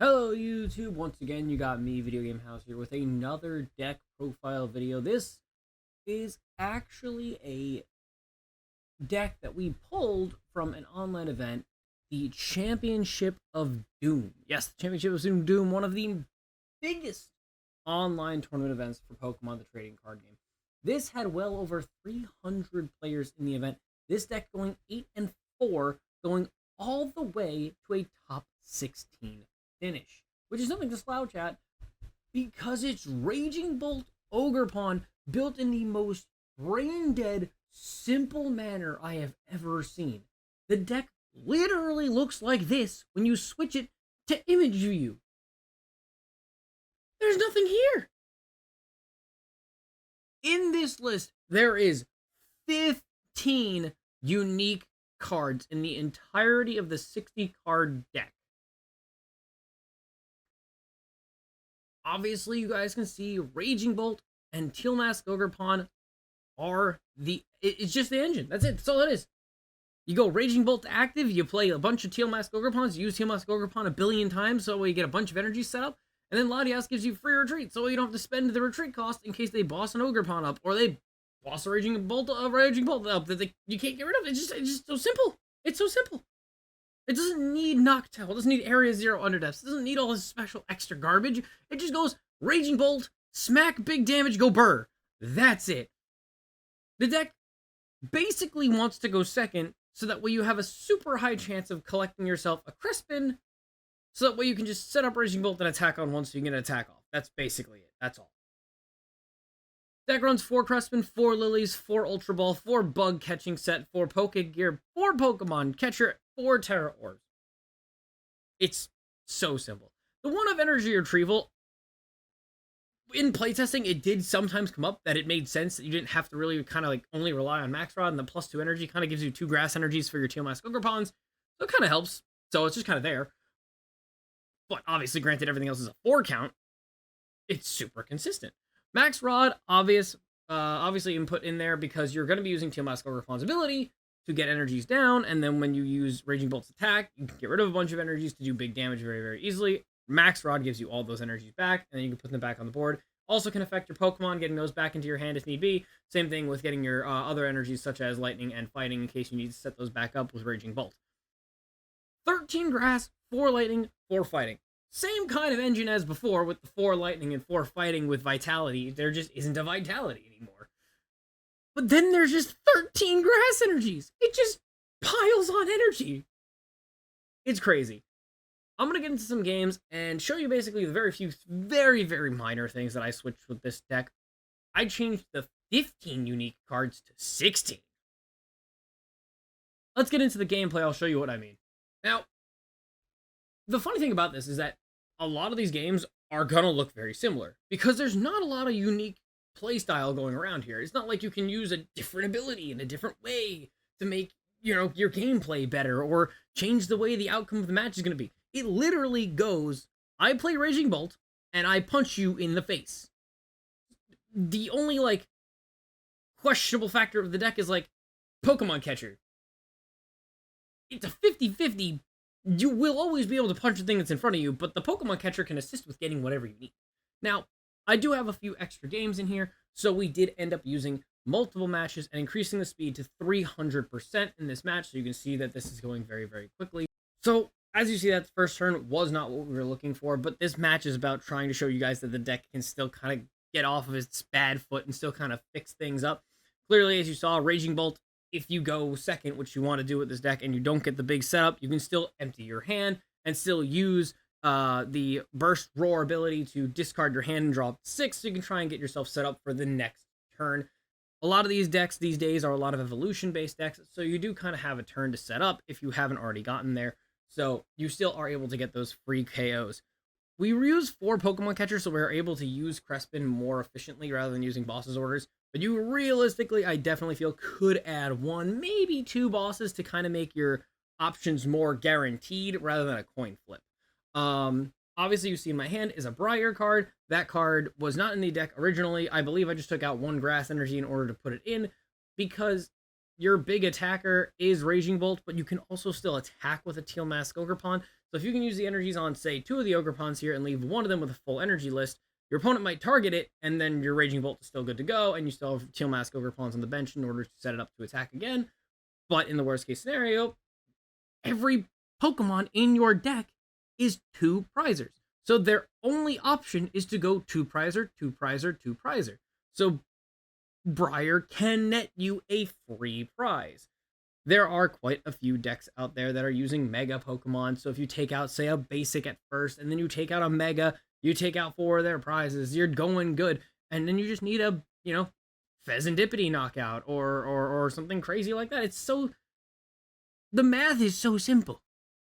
Hello YouTube, once again you got me, Video Game House, here with another deck profile video. This is actually a deck that we pulled from an online event, the Championship of Doom. Yes, the Championship of Doom, one of the biggest online tournament events for Pokemon, the trading card game. This had well over 300 players in the event. This deck going 8-4, going all the way to a top 16 finish, which is nothing to slouch at because it's Raging Bolt Ogerpon built in the most brain-dead, simple manner I have ever seen. The deck literally looks like this when you switch it to image view. There's nothing here. In this list, there is 15 unique cards in the entirety of the 60-card deck. Obviously, you guys can see Raging Bolt and Teal Mask Ogerpon are it's just the engine. That's it. That's all it is. You go Raging Bolt to active, you play a bunch of Teal Mask Ogerpons, you use Teal Mask Ogerpon a billion times, so you get a bunch of energy set up, and then Latias gives you free retreat, so you don't have to spend the retreat cost in case they boss an Ogerpon up, or they boss a Raging Bolt up that you can't get rid of. It's just so simple. It's so simple. It doesn't need Noctowl. It doesn't need Area 0 Underdepths. It doesn't need all this special extra garbage. It just goes Raging Bolt, smack, big damage, go burr. That's it. The deck basically wants to go second, so that way you have a super high chance of collecting yourself a Crispin, so that way you can just set up Raging Bolt and attack on one so you can get an attack off. That's basically it. That's all. Deck runs 4 Crispin, 4 Lillies, 4 Ultra Ball, 4 Bug Catching Set, 4 Pokégear, 4 Pokemon Catcher, 4 Tera Orbs. It's so simple. The one of Energy Retrieval, in playtesting, it did sometimes come up that it made sense that you didn't have to really kind of like only rely on Max Rod, and the +2 energy kind of gives you 2 grass energies for your Teal Mask Ogerpons, so it kind of helps. So it's just kind of there. But obviously, granted everything else is a 4 count, it's super consistent. Max Rod, obviously input in there because you're going to be using Teal Mask Ogerpon's ability to get energies down, and then when you use Raging Bolt's attack, you can get rid of a bunch of energies to do big damage very, very easily. Max Rod gives you all those energies back, and then you can put them back on the board. Also can affect your Pokemon, getting those back into your hand if need be. Same thing with getting your other energies, such as Lightning and Fighting, in case you need to set those back up with Raging Bolt. 13 Grass, 4 Lightning, 4 Fighting. Same kind of engine as before with the 4 Lightning and 4 Fighting with Vitality. There just isn't a Vitality anymore. But then there's just 13 Grass energies. It just piles on energy. It's crazy. I'm going to get into some games and show you basically the very few, very, very minor things that I switched with this deck. I changed the 15 unique cards to 16. Let's get into the gameplay. I'll show you what I mean. Now, the funny thing about this is that a lot of these games are going to look very similar because there's not a lot of unique playstyle going around here. It's not like you can use a different ability in a different way to make, your gameplay better or change the way the outcome of the match is going to be. It literally goes, I play Raging Bolt and I punch you in the face. The only questionable factor of the deck is Pokemon Catcher. It's a 50-50. You will always be able to punch the thing that's in front of you, but the Pokemon Catcher can assist with getting whatever you need. Now, I do have a few extra games in here, so we did end up using multiple matches and increasing the speed to 300% in this match, so you can see that this is going very, very quickly. So, as you see, that first turn was not what we were looking for, but this match is about trying to show you guys that the deck can still kind of get off of its bad foot and still kind of fix things up. Clearly, as you saw, Raging Bolt, if you go second, which you want to do with this deck, and you don't get the big setup, you can still empty your hand and still use the Burst Roar ability to discard your hand and draw up 6, so you can try and get yourself set up for the next turn. A lot of these decks these days are a lot of evolution-based decks, so you do kind of have a turn to set up if you haven't already gotten there, so you still are able to get those free KOs. We reuse 4 Pokemon Catchers, so we're able to use Crispin more efficiently rather than using Boss's Orders. But you realistically, I definitely feel, could add 1, maybe 2 bosses to kind of make your options more guaranteed rather than a coin flip. Obviously, you see in my hand is a Briar card. That card was not in the deck originally. I believe I just took out 1 grass energy in order to put it in because your big attacker is Raging Bolt, but you can also still attack with a Teal Mask Ogerpon. So if you can use the energies on, say, 2 of the Ogerpons here and leave one of them with a full energy list, your opponent might target it, and then your Raging Bolt is still good to go, and you still have Teal Mask Ogerpons on the bench in order to set it up to attack again. But in the worst case scenario, every Pokemon in your deck is 2 prizers. So their only option is to go 2 prizer, 2 prizer, 2 prizer. So Briar can net you a free prize. There are quite a few decks out there that are using Mega Pokemon. So if you take out, say, a Basic at first, and then you take out a Mega, you take out 4 of their prizes, you're going good. And then you just need a, Pheasantipity knockout or something crazy like that. The math is so simple.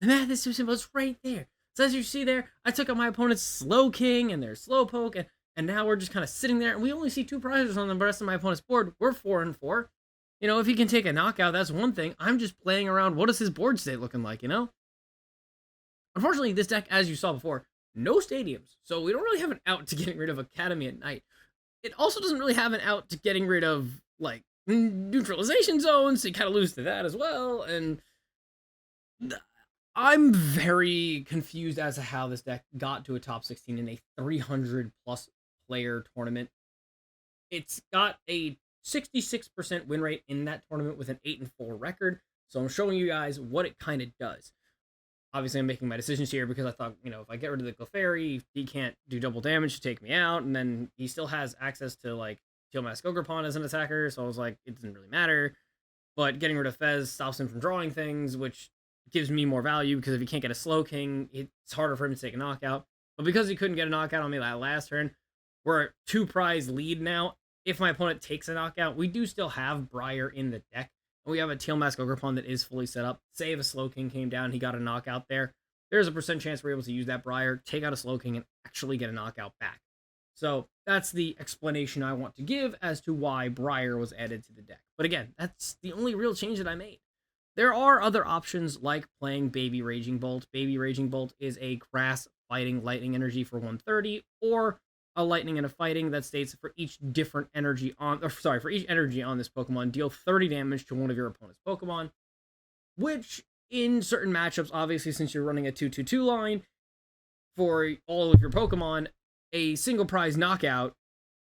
The math is so simple. It's right there. So as you see there, I took out my opponent's Slow King and their Slowpoke, and now we're just kind of sitting there, and we only see 2 prizes on the rest of my opponent's board. We're 4-4. If he can take a knockout, that's one thing. I'm just playing around. What is his board state looking like, Unfortunately, this deck, as you saw before, no stadiums. So we don't really have an out to getting rid of Academy at Night. It also doesn't really have an out to getting rid of, neutralization zones. So you kind of lose to that as well. And I'm very confused as to how this deck got to a top 16 in a 300-plus player tournament. It's got a 66% win rate in that tournament with an 8-4 record. So I'm showing you guys what it kind of does. Obviously, I'm making my decisions here because I thought, if I get rid of the Clefairy, he can't do double damage to take me out. And then he still has access to, Teal Mask Ogerpon as an attacker. So I was like, it doesn't really matter. But getting rid of Fez stops him from drawing things, which gives me more value because if he can't get a Slow King, it's harder for him to take a knockout. But because he couldn't get a knockout on me that last turn, we're a 2 prize lead now. If my opponent takes a knockout, we do still have Briar in the deck. And we have a Teal Mask Ogerpon that is fully set up. Say if a Slow King came down, he got a knockout there. There's a % chance we're able to use that Briar, take out a Slow King, and actually get a knockout back. So that's the explanation I want to give as to why Briar was added to the deck. But again, that's the only real change that I made. There are other options like playing Baby Raging Bolt. Baby Raging Bolt is a grass fighting lightning energy for 130, or a lightning and a fighting that states for each energy on this Pokemon, deal 30 damage to one of your opponent's Pokemon, which in certain matchups, obviously, since you're running a 2-2-2 line for all of your Pokemon, a single prize knockout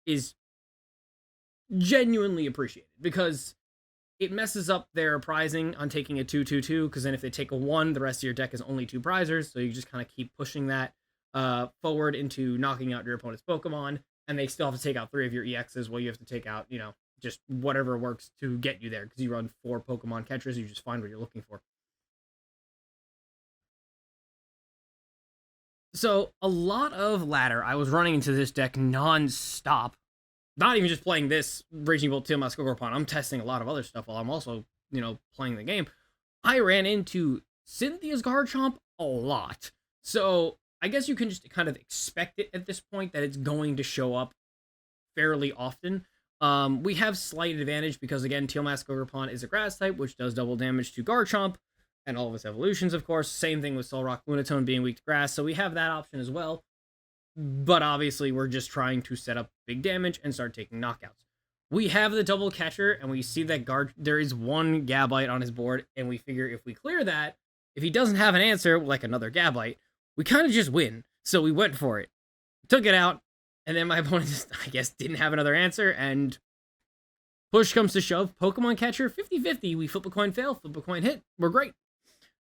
is genuinely appreciated because it messes up their prizing on taking a 2-2-2, because then if they take a 1, the rest of your deck is only 2 prizers, so you just kind of keep pushing that forward into knocking out your opponent's Pokemon, and they still have to take out 3 of your EXs while you have to take out, just whatever works to get you there, because you run 4 Pokemon catchers, you just find what you're looking for. So, a lot of ladder, I was running into this deck non-stop. Not even just playing this Raging Bolt Teal Mask Ogerpon, I'm testing a lot of other stuff while I'm also, playing the game. I ran into Cynthia's Garchomp a lot. So, I guess you can just kind of expect it at this point that it's going to show up fairly often. We have slight advantage because, again, Teal Mask Ogerpon is a grass type, which does double damage to Garchomp, and all of its evolutions, of course. Same thing with Solrock Lunatone being weak to grass, so we have that option as well. But obviously, we're just trying to set up big damage and start taking knockouts. We have the double catcher, and we see that there is 1 Gabite on his board, and we figure if we clear that, if he doesn't have an answer, like another Gabite, we kind of just win. So we went for it. Took it out, and then my opponent just, I guess, didn't have another answer, and push comes to shove. Pokemon Catcher, 50-50. We flip a coin fail, flip a coin hit. We're great.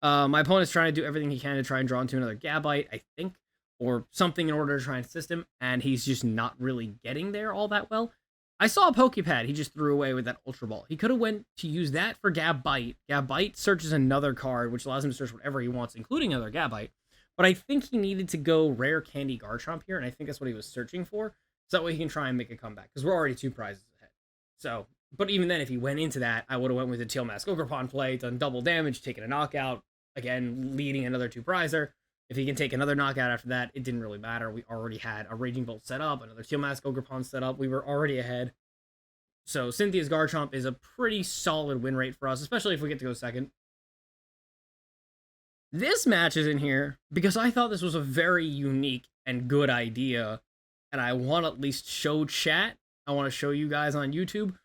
My opponent's trying to do everything he can to try and draw into another Gabite, I think, or something in order to try and assist him, and he's just not really getting there all that well. I saw a Pokepad he just threw away with that Ultra Ball. He could have went to use that for Gabite. Gabite searches another card, which allows him to search whatever he wants, including another Gabite. But I think he needed to go Rare Candy Garchomp here, and I think that's what he was searching for. So that way he can try and make a comeback, because we're already 2 prizes ahead. So, but even then, if he went into that, I would have went with the Teal Mask Ogerpon play, done double damage, taken a knockout, again, leading another 2 prizer. If he can take another knockout after that, it didn't really matter. We already had a Raging Bolt set up, another Teal Mask Ogerpon set up. We were already ahead. So Cynthia's Garchomp is a pretty solid win rate for us, especially if we get to go second. This match is in here because I thought this was a very unique and good idea, and I want to at least show chat. I want to show you guys on YouTube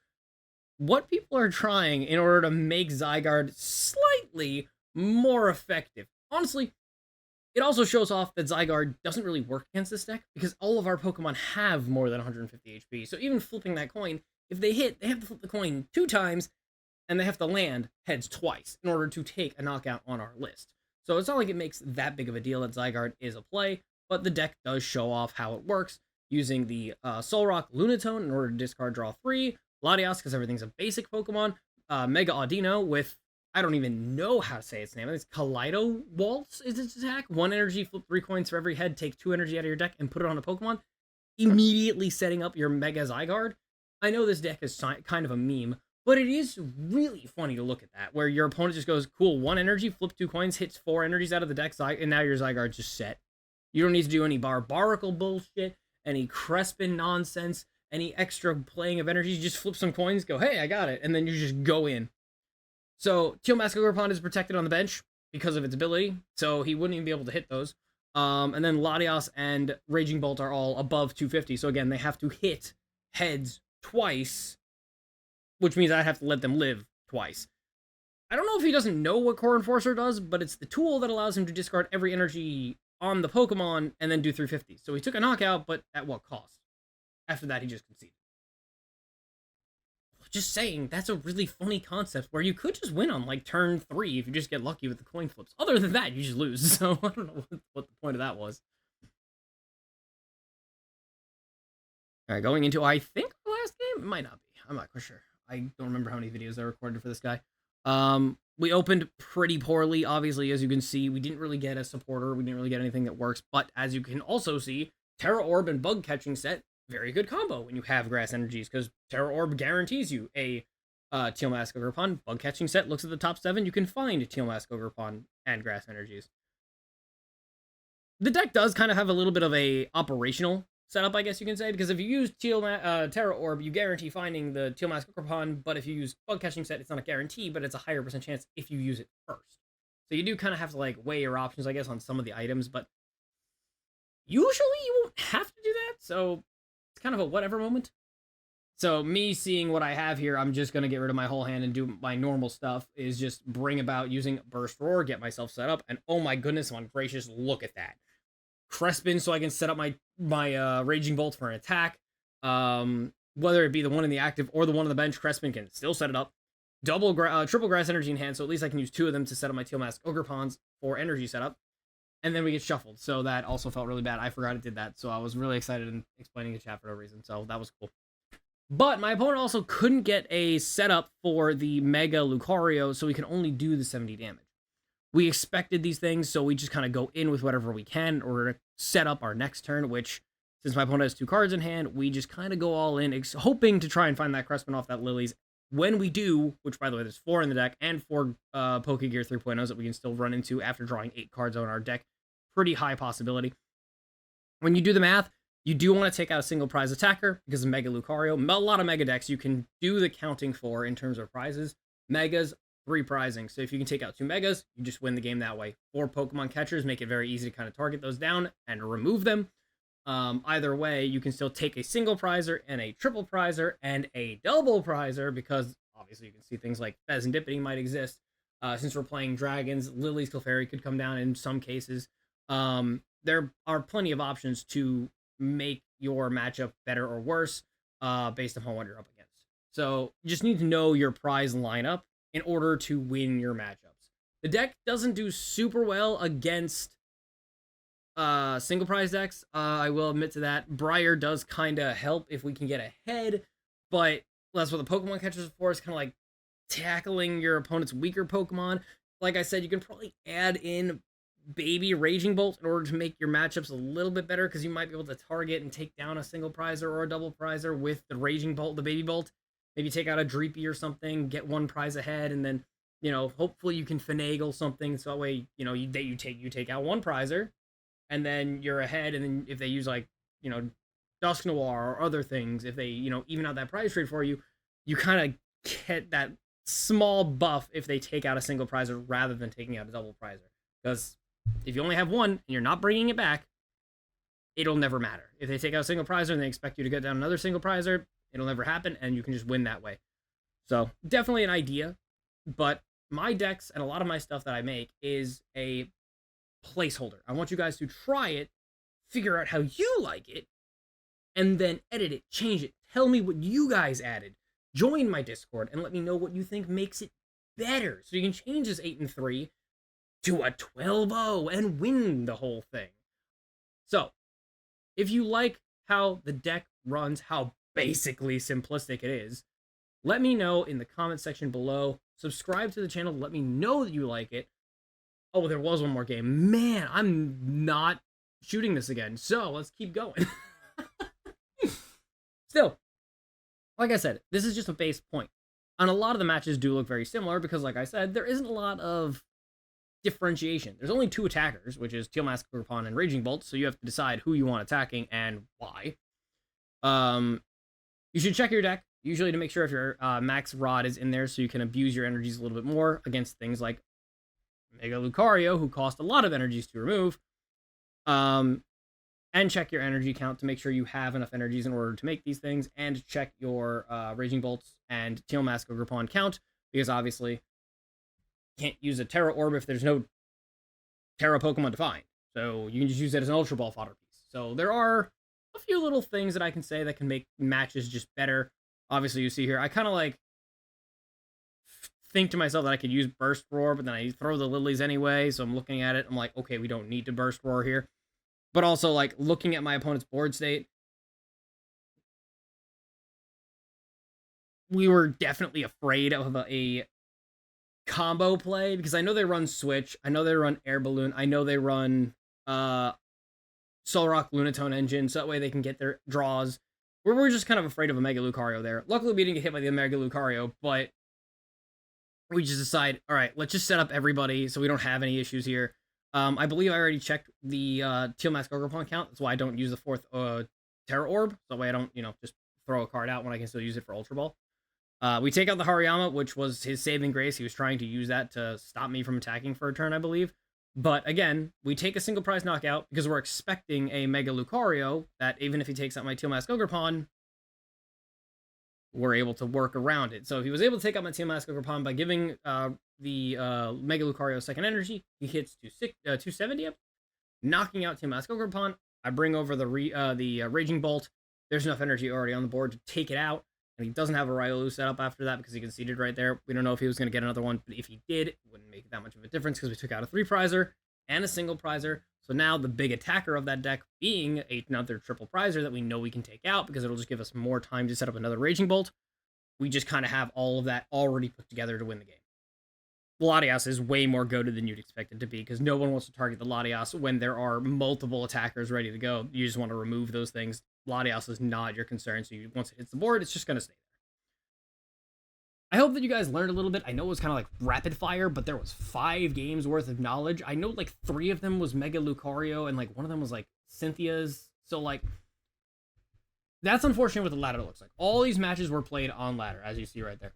what people are trying in order to make Zygarde slightly more effective. Honestly, It also shows off that Zygarde doesn't really work against this deck because all of our Pokemon have more than 150 HP. So even flipping that coin, if they hit, they have to flip the coin 2 times and they have to land heads twice in order to take a knockout on our list. So it's not like it makes that big of a deal that Zygarde is a play, but the deck does show off how it works using the Solrock Lunatone in order to discard draw 3, Latias because everything's a basic Pokemon, Mega Audino with, I don't even know how to say its name. It's Kaleido Waltz is its attack. 1 energy, flip 3 coins for every head, take 2 energy out of your deck, and put it on a Pokemon, immediately setting up your Mega Zygarde. I know this deck is kind of a meme, but it is really funny to look at that, where your opponent just goes, cool, 1 energy, flip 2 coins, hits 4 energies out of the deck, and now your Zygarde's just set. You don't need to do any Barbarical bullshit, any Crispin nonsense, any extra playing of energies. You just flip some coins, go, hey, I got it, and then you just go in. So Teal Mask Ogerpon is protected on the bench because of its ability, so he wouldn't even be able to hit those. And then Latias and Raging Bolt are all above 250, so again, they have to hit heads twice, which means I have to let them live twice. I don't know if he doesn't know what Core Enforcer does, but it's the tool that allows him to discard every energy on the Pokemon and then do 350. So he took a knockout, but at what cost? After that, he just conceded. Just saying, that's a really funny concept where you could just win on like turn 3 if you just get lucky with the coin flips. Other than that, you just lose. So I don't know what the point of that was. All right, going into, I think, the last game? It might not be. I'm not quite sure. I don't remember how many videos I recorded for this guy. We opened pretty poorly, obviously, as you can see. We didn't really get a supporter. We didn't really get anything that works. But as you can also see, Tera Orb and Bug Catching set, very good combo when you have Grass Energies, because Tera Orb guarantees you a Teal Mask Ogerpon. Bug Catching set looks at the top 7. You can find Teal Mask Ogerpon and Grass Energies. The deck does kind of have a little bit of a operational setup, I guess you can say, because if you use Tera Orb, you guarantee finding the Teal Mask Ogerpon, but if you use Bug Catching set, it's not a guarantee, but it's a higher % chance if you use it first. So you do kind of have to like weigh your options, I guess, on some of the items, but usually you won't have to do that, so it's kind of a whatever moment. So me seeing what I have here, I'm just going to get rid of my whole hand and do my normal stuff, is just bring about using Burst Roar, get myself set up, and oh my goodness, my gracious, look at that. Crispin, so I can set up my Raging Bolt for an attack. Whether it be the one in the active or the one on the bench, Crispin can still set it up. Triple Grass Energy in hand, so at least I can use 2 of them to set up my Teal Mask Ogerpons for energy setup. And then we get shuffled, so that also felt really bad. I forgot it did that, so I was really excited and explaining the chat for no reason, so that was cool. But my opponent also couldn't get a setup for the Mega Lucario, so we can only do the 70 damage. We expected these things, so we just kind of go in with whatever we can in order to set up our next turn, which, since my opponent has 2 cards in hand, we just kind of go all in, hoping to try and find that Crispin off that Lillie's. When we do, which, by the way, there's 4 in the deck, and 4 Pokégear 3.0s that we can still run into after drawing 8 cards on our deck. Pretty high possibility. When you do the math, you do want to take out a single prize attacker, because of Mega Lucario. A lot of Mega decks you can do the counting for in terms of prizes. Megas, 3 prizing. So if you can take out 2 Megas, you just win the game that way. 4 Pokemon Catchers make it very easy to kind of target those down and remove them. Either way, you can still take a single prizer and a triple prizer and a double prizer, because obviously you can see things like Pheasantipity might exist. Since we're playing dragons, Lily's Clefairy could come down in some cases. There are plenty of options to make your matchup better or worse based upon what you're up against. So you just need to know your prize lineup in order to win your matchups. The deck doesn't do super well against single prize decks. I will admit to that. Briar does kind of help if we can get ahead, but that's what the Pokemon Catchers are for. It's kind of like tackling your opponent's weaker Pokemon. Like I said, you can probably add in Baby Raging Bolt in order to make your matchups a little bit better, because you might be able to target and take down a single prizer or a double prizer with the Raging Bolt, the Baby Bolt. Maybe take out a Dreepy or something, get 1 prize ahead, and then, you know, hopefully you can finagle something so that way, you know, you take out 1 prizer, and then you're ahead, and then if they use, like, you know, Dusk Noir or other things, if they, you know, even out that prize trade for you, you kind of get that small buff if they take out a single prizer rather than taking out a double prizer. Because if you only have 1 and you're not bringing it back, it'll never matter. If they take out a single prizer and they expect you to get down another single prizer, it'll never happen, and you can just win that way. So definitely an idea, but my decks and a lot of my stuff that I make is a placeholder. I want you guys to try it, figure out how you like it, and then edit it, change it. Tell me what you guys added. Join my Discord and let me know what you think makes it better. So you can change this 8-3 to a 12-0 and win the whole thing. So, if you like how the deck runs, how basically simplistic it is, let me know in the comment section below. Subscribe to the channel. Let me know that you like it. Oh, there was one more game. Man, I'm not shooting this again. So, let's keep going. Still, like I said, this is just a base point. And a lot of the matches do look very similar because, like I said, there isn't a lot of differentiation. There's only 2 attackers, which is Teal Mask Ogerpon and Raging Bolt, so you have to decide who you want attacking and why. You should check your deck, usually to make sure if your max rod is in there so you can abuse your energies a little bit more against things like Mega Lucario, who cost a lot of energies to remove. And check your energy count to make sure you have enough energies in order to make these things, and check your Raging Bolts and Teal Mask Ogerpon count, because obviously you can't use a Tera Orb if there's no Tera Pokemon defined. So you can just use it as an Ultra Ball fodder piece. So there are a few little things that I can say that can make matches just better. Obviously, you see here, I kind of like think to myself that I could use Burst Roar, but then I throw the Lilies anyway, so I'm looking at it, I'm like, okay, we don't need to Burst Roar here. But also, like, looking at my opponent's board state, we were definitely afraid of a combo play, because I know they run Switch, I know they run Air Balloon, I know they run Solrock Lunatone Engine, so that way they can get their draws. We're just kind of afraid of a Mega Lucario there. Luckily, we didn't get hit by the Mega Lucario, but we just decide, all right, let's just set up everybody so we don't have any issues here. I believe I already checked the Teal Mask Ogerpon count. That's why I don't use the 4th Tera Orb. So that way I don't, just throw a card out when I can still use it for Ultra Ball. We take out the Hariyama, which was his saving grace. He was trying to use that to stop me from attacking for a turn, I believe. But again, we take a single prize knockout because we're expecting a Mega Lucario that even if he takes out my Teal Mask Ogerpon, we're able to work around it. So if he was able to take out my Teal Mask Ogerpon by giving the Mega Lucario second energy, he hits 270 up, knocking out Teal Mask Ogerpon. I bring over the Raging Bolt. There's enough energy already on the board to take it out, and he doesn't have a Riolu set up after that because he conceded right there. We don't know if he was going to get another one, but if he did, it wouldn't make that much of a difference because we took out a 3-prizer and a single prizer. So now the big attacker of that deck being another triple prizer that we know we can take out because it'll just give us more time to set up another Raging Bolt. We just kind of have all of that already put together to win the game. Latias is way more goated than you'd expect it to be because no one wants to target the Latias when there are multiple attackers ready to go. You just want to remove those things. Latias is not your concern, so once it hits the board, it's just going to stay there. I hope that you guys learned a little bit. I know it was kind of like rapid fire, but there was 5 games worth of knowledge. I know like 3 of them was Mega Lucario, and like one of them was like Cynthia's. So like, that's unfortunate what the ladder looks like. All these matches were played on ladder, as you see right there.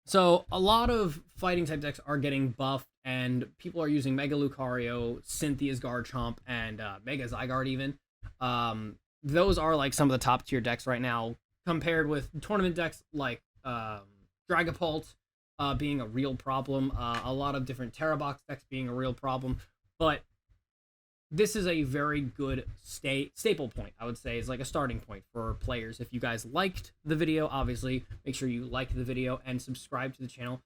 So a lot of fighting type decks are getting buffed, and people are using Mega Lucario, Cynthia's Garchomp, and Mega Zygarde even. Those are like some of the top tier decks right now, compared with tournament decks like Dragapult being a real problem, a lot of different Tera Box decks being a real problem, but this is a very good staple point, I would say, is like a starting point for players. If you guys liked the video, obviously, make sure you like the video and subscribe to the channel.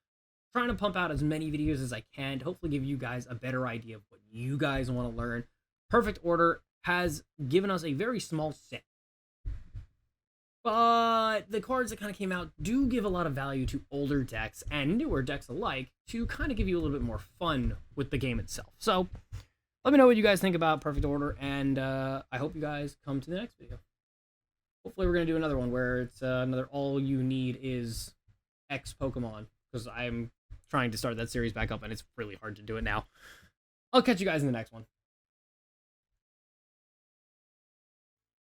I'm trying to pump out as many videos as I can to hopefully give you guys a better idea of what you guys want to learn. Perfect Order has given us a very small set, but the cards that kind of came out do give a lot of value to older decks and newer decks alike to kind of give you a little bit more fun with the game itself. So let me know what you guys think about Perfect Order, and I hope you guys come to the next video. Hopefully we're going to do another one where it's another all you need is X Pokemon, because I'm trying to start that series back up, and it's really hard to do it now. I'll catch you guys in the next one.